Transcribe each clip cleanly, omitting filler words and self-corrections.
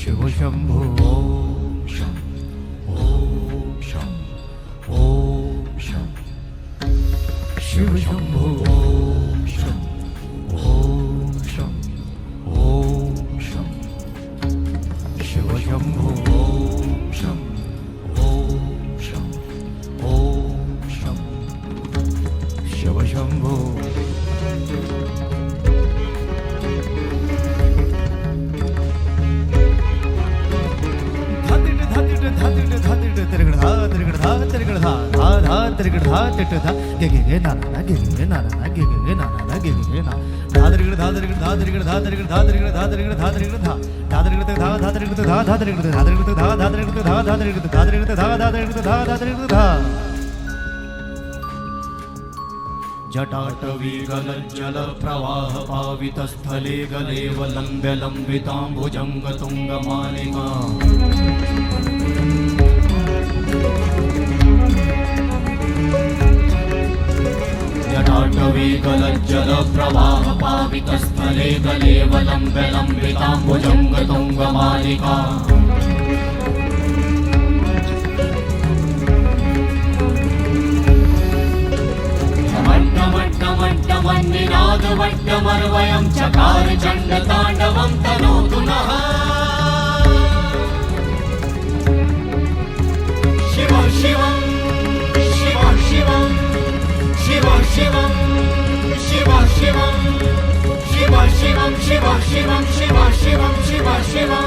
शिव शंभो ओम शं ओम शं ओम शं शिव शंभो ओम शं ओम शं ओम शं शिव शंभो ओम शं ओम शं ओम शं शिव शंभो जटाटवीगलज्जल प्रवाह पावितस्थले गलेवलम्ब्य लम्बिताम्बुजङ्गतुङ्गमालिका जटाटवीगलज्जल प्रवाह पावितस्थले गलेवलम्ब्य लम्बिताम्बुजङ्गतुङ्गमालिका वट्टमन्निनादवट्टमर्वयं चकार चण्डताण्डवं तनोतु नः शिव शिवं शिव शिवं शिव शिवं शिव शिवं शिव शिवं शिव शिवं शिव शिवं शिव शिवं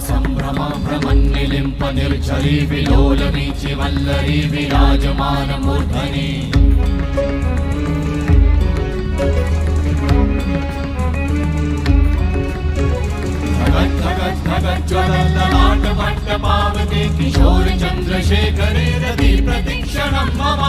सम्भ्रम भ्रमन्निलिम्प निर्झरी विलोलवीचि वल्लरी विराजमान मूर्धनि धगत् धगत् धगत् ज्वलल्ललाट भट्ट पावते किशोर चन्द्रशेखरे रति प्रतिक्षणं मम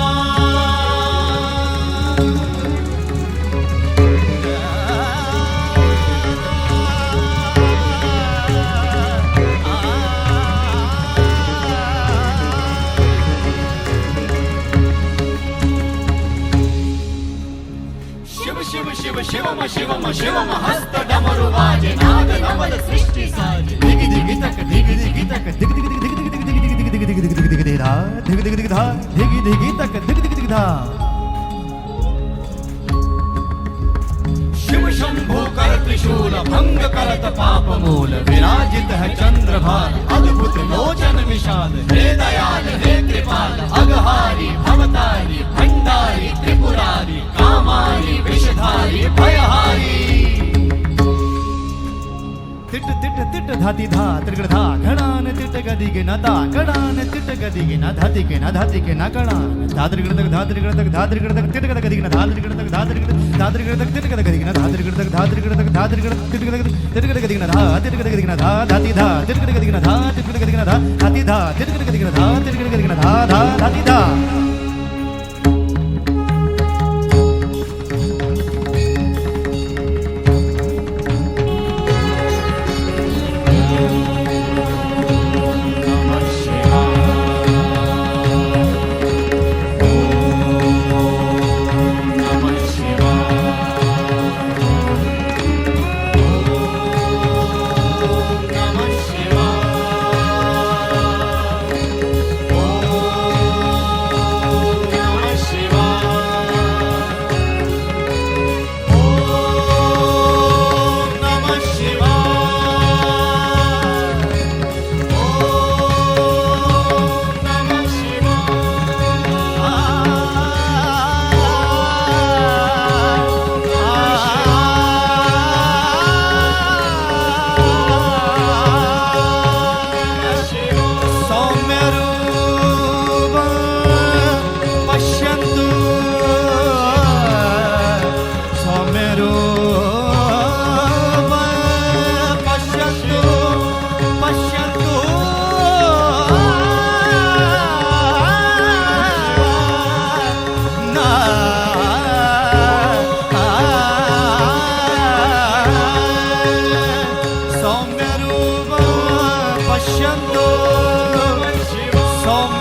शिव शिवम शिवम शिवम हस्त डमरु वाजे नाद नवल सृष्टि साजे दिगि दिगि तक दिगि दिगि तक दिगि दिगि दिगि दिगि दिगि दिगि दिगि दिगि दिगि दिगि धा दिगि दिगि दिगि धा दिगि दिगि तक दिगि दिगि दिगि धा शिव शंभो कर त्रिशूल भंग करत पाप मूल विराजित है चंद्रभान अद्भुत लोचन विशाल हे दयाल हे कृपाल अघहारी भवतारी भंडारी त्रिपुरारी कामारी विषधारी भयहारी तिट तिट तिट धाति धा त्रिगड़ धा घड़ान तिट गदि के न दा घड़ान तिट गदि के न धाति के न धाति के न घड़ान धा त्रिगड़ तक धा त्रिगड़ तक धा त्रिगड़ तक तिट गदि के न धा त्रिगड़ तक धा त्रिगड़ तक तिट गदि के न धा त्रिगड़ तक धा त्रिगड़ तक धा त्रिगड़ तिट गदि के न धा तिट गदि के न धा धाति धा तिट गदि के न धा तिट गदि के न धा धाति धा तिट गदि के न धा तिट गदि के न धा धा धाति धा पश्यन्तु सौम्य